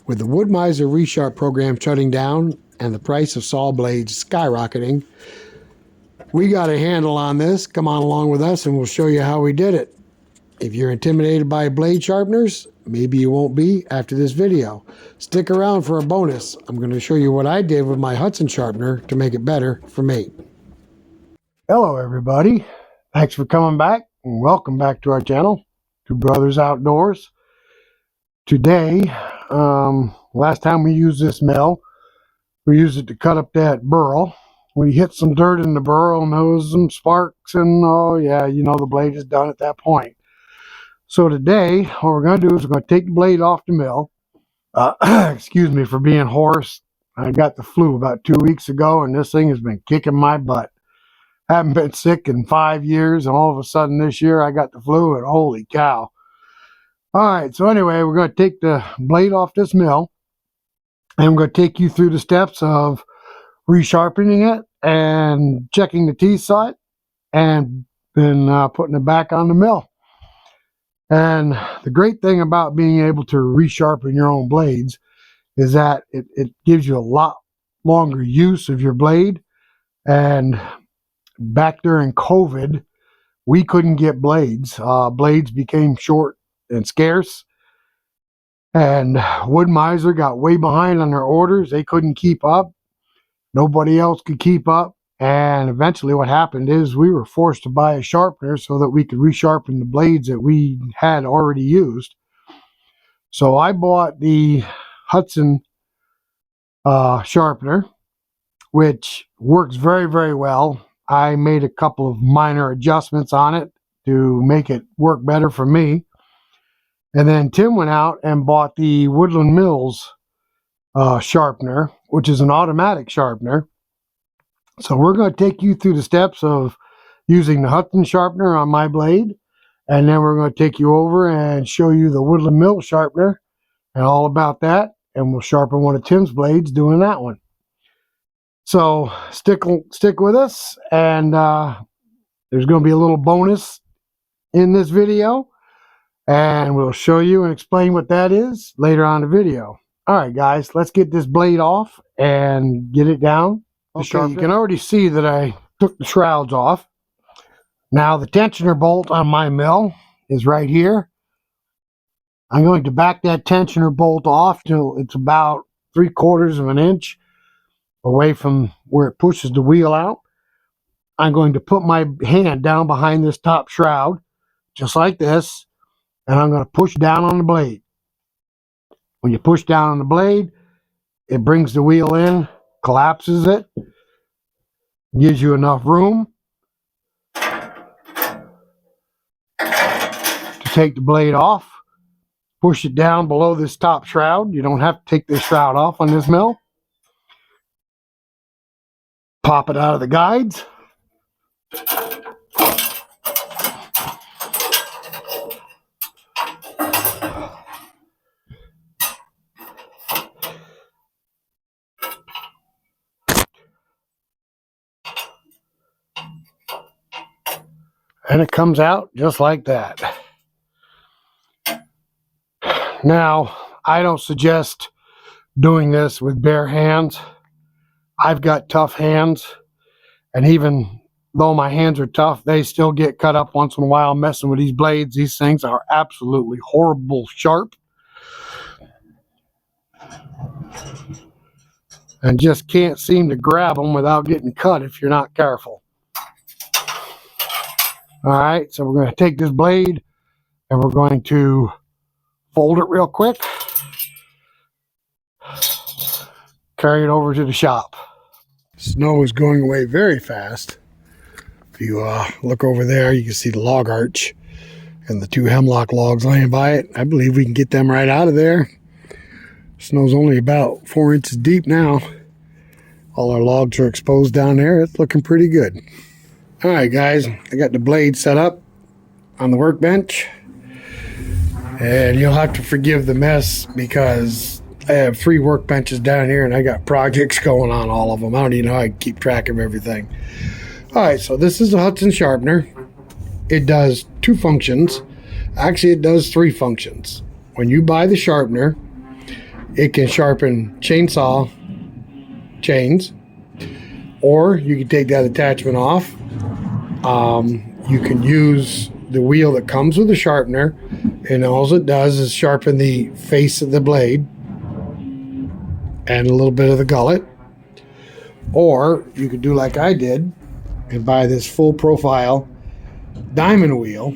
With the Woodmizer resharp program shutting down and the price of saw blades skyrocketing, we got a handle on this. Come on along with us and we'll show you how we did it. If you're intimidated by blade sharpeners, maybe you won't be after this video. Stick around for a bonus. I'm going to show you what I did with my Hud-son sharpener to make it better for me. Hello everybody. Thanks for coming back and welcome back to our channel, Two Brothers Outdoors. Today, last time we used this mill, we used it to cut up that burl. We hit some dirt in the burl and there was some sparks and oh yeah, you know the blade is done at that point. So today, what we're going to do is we're going to take the blade off the mill. Excuse me for being hoarse. I got the flu about 2 weeks ago and this thing has been kicking my butt. I haven't been sick in 5 years and all of a sudden this year I got the flu and holy cow. Alright, so anyway, we're going to take the blade off this mill and we're going to take you through the steps of resharpening it and checking the teeth on it and then putting it back on the mill. And the great thing about being able to resharpen your own blades is that it gives you a lot longer use of your blade. And back during COVID, we couldn't get blades. Blades became short and scarce. And Woodmizer got way behind on their orders. They couldn't keep up. Nobody else could keep up. And eventually what happened is we were forced to buy a sharpener so that we could resharpen the blades that we had already used. So I bought the Hud-son sharpener, which works very, very well. I made a couple of minor adjustments on it to make it work better for me. And then Tim went out and bought the Woodmizer sharpener, which is an automatic sharpener. So we're going to take you through the steps of using the Hud-son sharpener on my blade, and then we're going to take you over and show you the Woodmizer sharpener and all about that, and we'll sharpen one of Tim's blades doing that one. So stick with us, and there's going to be a little bonus in this video, and we'll show you and explain what that is later on in the video. All right, guys, let's get this blade off and get it down. Okay, you can already see that I took the shrouds off. Now the tensioner bolt on my mill is right here. I'm going to back that tensioner bolt off till it's about 3/4 of an inch away from where it pushes the wheel out. I'm going to put my hand down behind this top shroud, just like this, and I'm going to push down on the blade. When you push down on the blade, it brings the wheel in, collapses it, gives you enough room to take the blade off, push it down below this top shroud. You don't have to take this shroud off on this mill. Pop it out of the guides. And it comes out just like that. Now, I don't suggest doing this with bare hands. I've got tough hands, and even though my hands are tough, they still get cut up once in a while messing with these blades. These things are absolutely horrible sharp. And just can't seem to grab them without getting cut if you're not careful. Alright, so we're going to take this blade and we're going to fold it real quick. Carry it over to the shop. Snow is going away very fast. If you look over there, you can see the log arch and the 2 hemlock logs laying by it. I believe we can get them right out of there. Snow's only about 4 inches deep now. All our logs are exposed down there. It's looking pretty good. Alright guys, I got the blade set up on the workbench, and you'll have to forgive the mess because I have 3 workbenches down here and I got projects going on all of them. I don't even know how I keep track of everything. Alright, so this is a Hud-son sharpener. It does 2 functions. Actually, it does 3 functions. When you buy the sharpener, It can sharpen chainsaw chains, or you can take that attachment off. You can use the wheel that comes with the sharpener, and all it does is sharpen the face of the blade and a little bit of the gullet. Or you could do like I did and buy this full profile diamond wheel.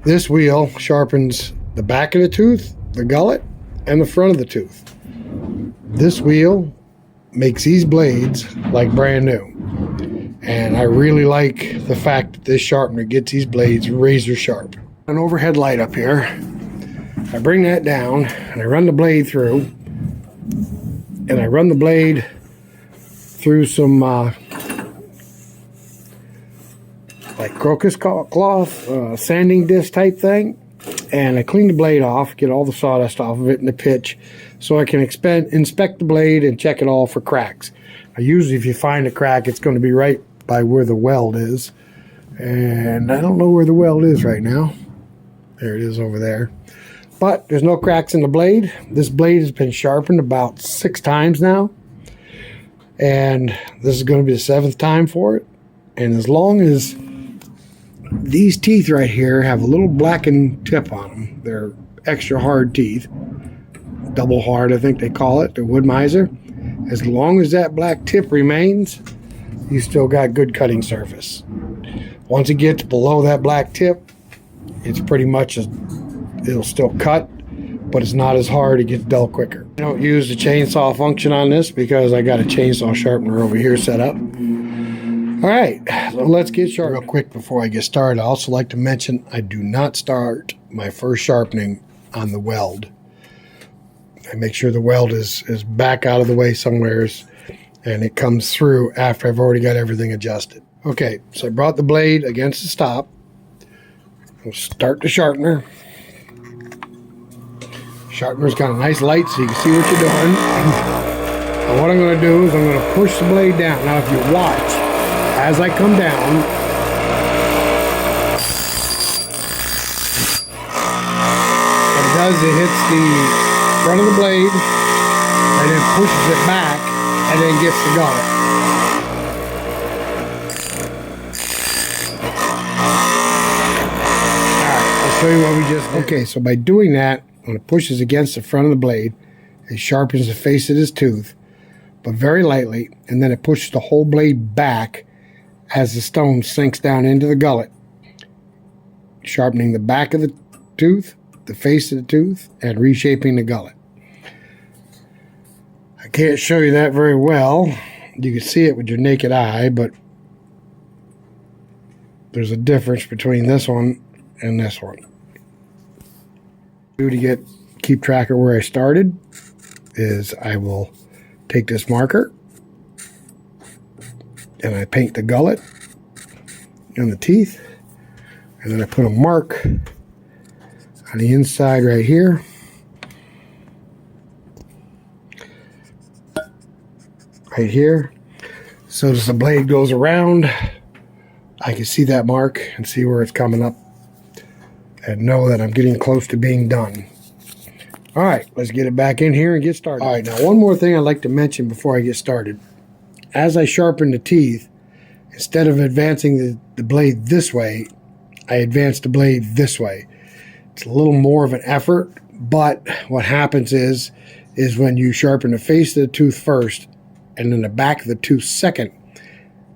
This wheel sharpens the back of the tooth, the gullet, and the front of the tooth. This wheel makes these blades like brand new. And I really like the fact that this sharpener gets these blades razor sharp. An overhead light up here. I bring that down and I run the blade through. And I run the blade through some like crocus cloth, sanding disc type thing. And I clean the blade off, get all the sawdust off of it and the pitch, so I can inspect the blade and check it all for cracks. Usually if you find a crack, it's going to be right by where the weld is. And I don't know where the weld is right now. There it is over there. But there's no cracks in the blade. This blade has been sharpened about 6 times now. And this is going to be the 7th time for it. And as long as these teeth right here have a little blackened tip on them, they're extra hard teeth. Double hard, I think they call it, the Woodmizer. As long as that black tip remains, you still got good cutting surface. Once it gets below that black tip, it's pretty much, it'll still cut, but it's not as hard, it gets dull quicker. I don't use the chainsaw function on this because I got a chainsaw sharpener over here set up. All right, so let's get sharp. Real quick before I get started, I also like to mention I do not start my first sharpening on the weld. I make sure the weld is back out of the way somewheres, and it comes through after I've already got everything adjusted. Okay, so I brought the blade against the stop. I'll start the sharpener. Sharpener's got a nice light so you can see what you're doing. And what I'm going to do is I'm going to push the blade down. Now if you watch, as I come down, what it does, it hits the front of the blade and then pushes it back and then gets the gullet. Alright, I'll show you what we just did. Okay, so by doing that, when it pushes against the front of the blade, it sharpens the face of this tooth, but very lightly, and then it pushes the whole blade back as the stone sinks down into the gullet, sharpening the back of the tooth, the face of the tooth, and reshaping the gullet. I can't show you that very well. You can see it with your naked eye, but there's a difference between this one and this one. To keep track of where I started is I will take this marker and I paint the gullet and the teeth, and then I put a mark on the inside right here. Right here. So as the blade goes around, I can see that mark and see where it's coming up and know that I'm getting close to being done. All right, let's get it back in here and get started. All right, now one more thing I'd like to mention before I get started. As I sharpen the teeth, instead of advancing the blade this way, I advance the blade this way. It's a little more of an effort, but what happens is when you sharpen the face of the tooth first and then the back of the tooth second,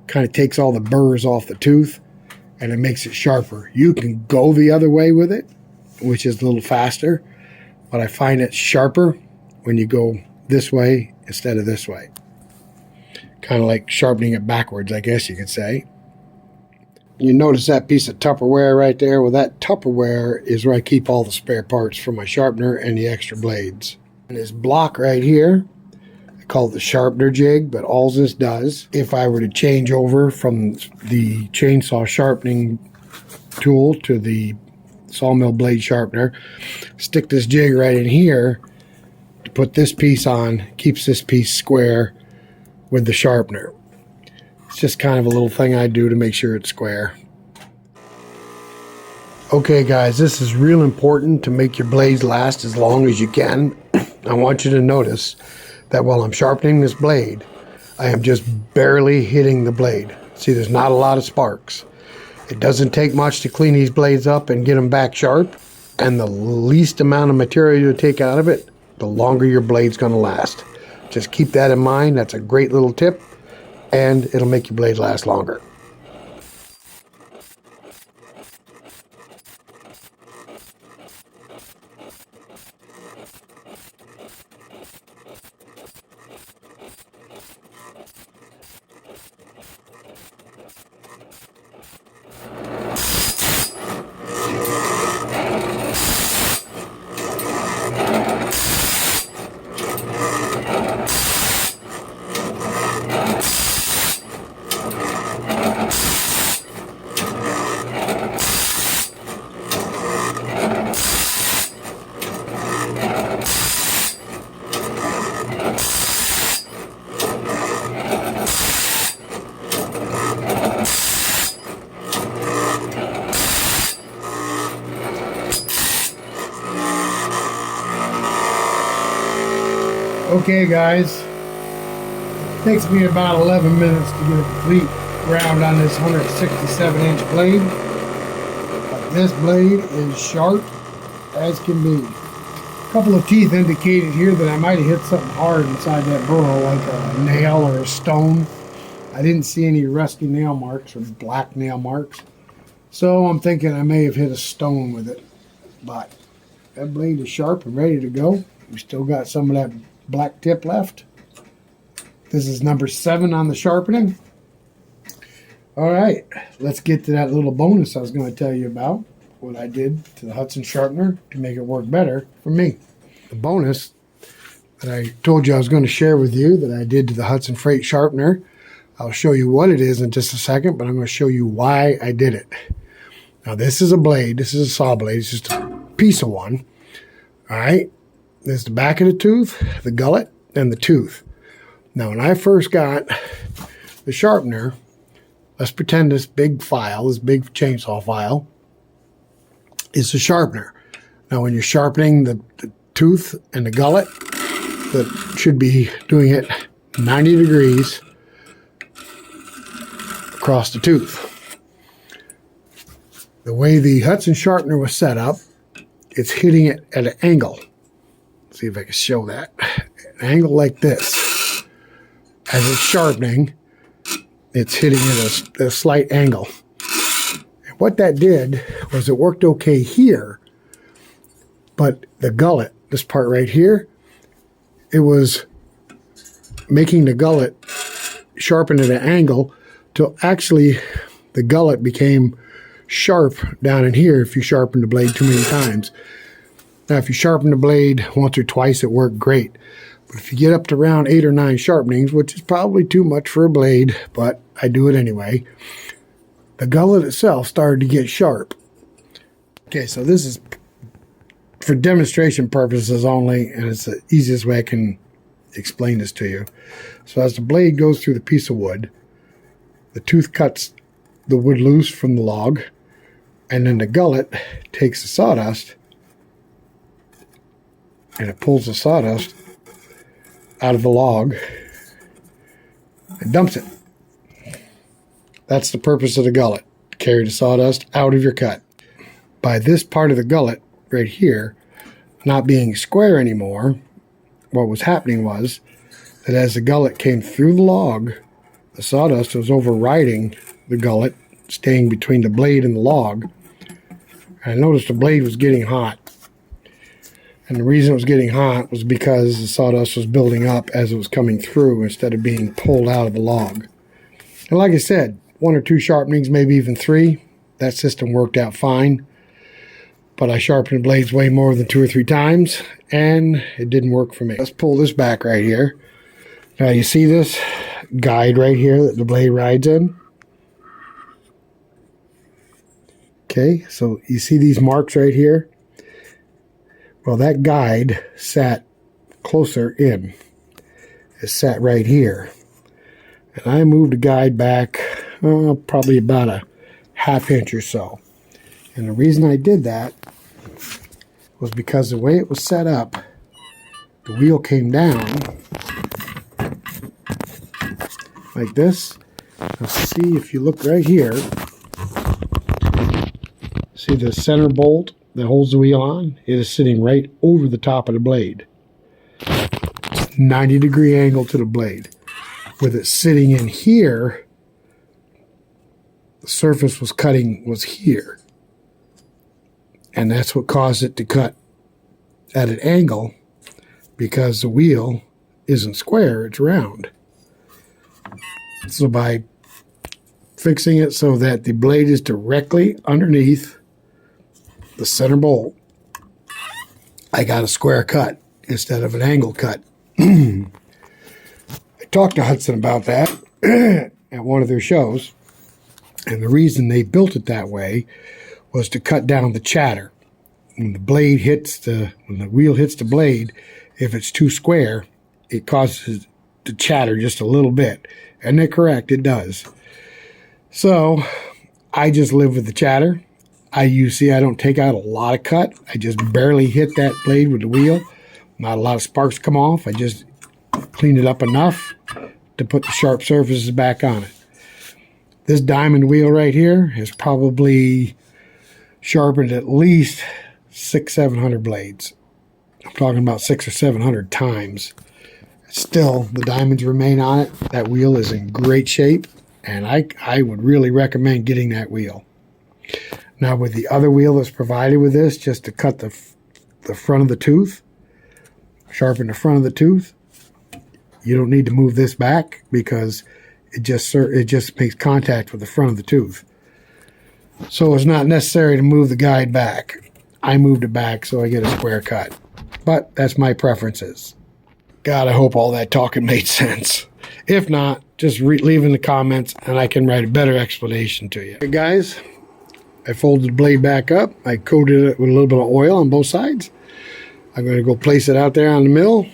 kind of takes all the burrs off the tooth and it makes it sharper. You can go the other way with it, which is a little faster, but I find it sharper when you go this way instead of this way. Kind of like sharpening it backwards, I guess you could say. You notice that piece of Tupperware right there? Well, that Tupperware is where I keep all the spare parts for my sharpener and the extra blades. And this block right here, I call it the sharpener jig, but all this does, if I were to change over from the chainsaw sharpening tool to the sawmill blade sharpener, stick this jig right in here to put this piece on, keeps this piece square with the sharpener. It's just kind of a little thing I do to make sure it's square. Okay guys, this is real important to make your blades last as long as you can. I want you to notice that while I'm sharpening this blade, I am just barely hitting the blade. See, there's not a lot of sparks. It doesn't take much to clean these blades up and get them back sharp, and the least amount of material you take out of it, the longer your blade's going to last. Just keep that in mind. That's a great little tip, and it'll make your blade last longer. Okay guys, it takes me about 11 minutes to get a complete round on this 167-inch blade. But this blade is sharp as can be. A couple of teeth indicated here that I might have hit something hard inside that burrow, like a nail or a stone. I didn't see any rusty nail marks or black nail marks, so I'm thinking I may have hit a stone with it. But that blade is sharp and ready to go. We still got some of that black tip left. This is number 7 on the sharpening. All right, let's get to that little bonus I was going to tell you about, what I did to the Hud-son sharpener to make it work better for me. The bonus that I told you I was going to share with you that I did to the Hud-son freight sharpener, I'll show you what it is in just a second, but I'm going to show you why I did it. Now this is a blade, this is a saw blade, it's just a piece of one. All right. There's the back of the tooth, the gullet, and the tooth. Now, when I first got the sharpener, let's pretend this big file, this big chainsaw file, is the sharpener. Now, when you're sharpening the tooth and the gullet, that should be doing it 90 degrees across the tooth. The way the Hud-son sharpener was set up, it's hitting it at an angle. See if I can show that. An angle like this. As it's sharpening, it's hitting at a slight angle. And what that did was it worked okay here, but the gullet, this part right here, it was making the gullet sharpen at an angle till actually the gullet became sharp down in here if you sharpen the blade too many times. Now, if you sharpen the blade once or twice, it worked great. But if you get up to around 8 or 9 sharpenings, which is probably too much for a blade, but I do it anyway, the gullet itself started to get sharp. Okay, so this is for demonstration purposes only, and it's the easiest way I can explain this to you. So as the blade goes through the piece of wood, the tooth cuts the wood loose from the log, and then the gullet takes the sawdust and it pulls the sawdust out of the log and dumps it. That's the purpose of the gullet, to carry the sawdust out of your cut. By this part of the gullet right here not being square anymore, what was happening was that as the gullet came through the log, the sawdust was overriding the gullet, staying between the blade and the log. And I noticed the blade was getting hot. And the reason it was getting hot was because the sawdust was building up as it was coming through instead of being pulled out of the log. And like I said, 1 or 2 sharpenings, maybe even 3. That system worked out fine. But I sharpened the blades way more than 2 or 3 times, and it didn't work for me. Let's pull this back right here. Now you see this guide right here that the blade rides in? Okay, so you see these marks right here? Well, that guide sat closer in. It sat right here. And I moved the guide back probably about a ½ inch or so. And the reason I did that was because the way it was set up, the wheel came down like this. Let's see if you look right here. See the center bolt that holds the wheel on? It is sitting right over the top of the blade. 90-degree angle to the blade. With it sitting in here, the surface was here. And that's what caused it to cut at an angle, because the wheel isn't square, it's round. So by fixing it so that the blade is directly underneath the center bolt, I got a square cut instead of an angle cut. I talked to Hud-son about that at one of their shows, and the reason they built it that way was to cut down the chatter. When the blade hits when the wheel hits the blade, if it's too square, it causes it to chatter just a little bit. And they're correct, it does. So I just live with the chatter. I don't take out a lot of cut. I just barely hit that blade with the wheel. Not a lot of sparks come off. I just clean it up enough to put the sharp surfaces back on it. This diamond wheel right here has probably sharpened at least 600-700 blades. I'm talking about 600 or 700 times. Still, the diamonds remain on it. That wheel is in great shape, and I would really recommend getting that wheel. Now, with the other wheel that's provided with this, just to cut the front of the tooth, sharpen the front of the tooth, you don't need to move this back, because it just makes contact with the front of the tooth. So it's not necessary to move the guide back. I moved it back so I get a square cut. But that's my preferences. God, I hope all that talking made sense. If not, just leave in the comments and I can write a better explanation to you. Okay, guys, I folded the blade back up. I coated it with a little bit of oil on both sides. I'm going to go place it out there on the mill.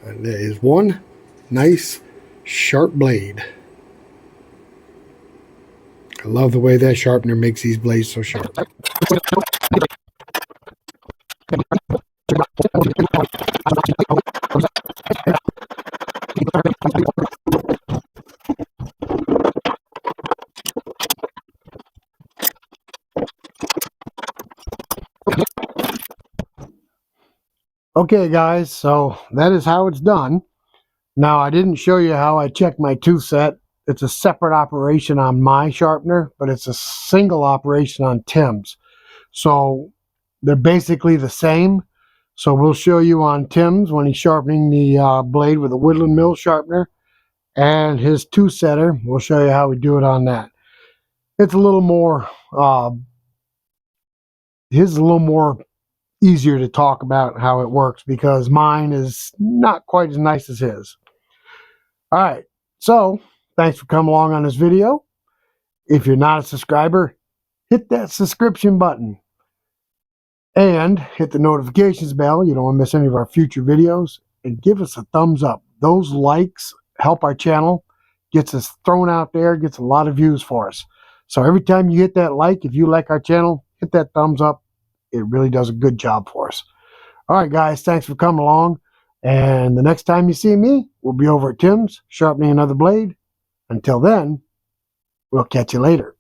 And there is one nice sharp blade. I love the way that sharpener makes these blades so sharp. Okay, guys, so that is how it's done. Now, I didn't show you how I check my tooth set. It's a separate operation on my sharpener, but it's a single operation on Tim's. So they're basically the same. So we'll show you on Tim's when he's sharpening the blade with a woodland mill sharpener, and his tooth setter, we'll show you how we do it on that. It's a little more, his is a little more easier to talk about how it works, because mine is not quite as nice as his. All right, so thanks for coming along on this video. If you're not a subscriber, hit that subscription button and hit the notifications bell. You don't want to miss any of our future videos, and give us a thumbs up. Those likes help our channel, gets us thrown out there, gets a lot of views for us. So every time you hit that like, if you like our channel, hit that thumbs up. It really does a good job for us. All right, guys, thanks for coming along. And the next time you see me, we'll be over at Tim's sharpening another blade. Until then, we'll catch you later.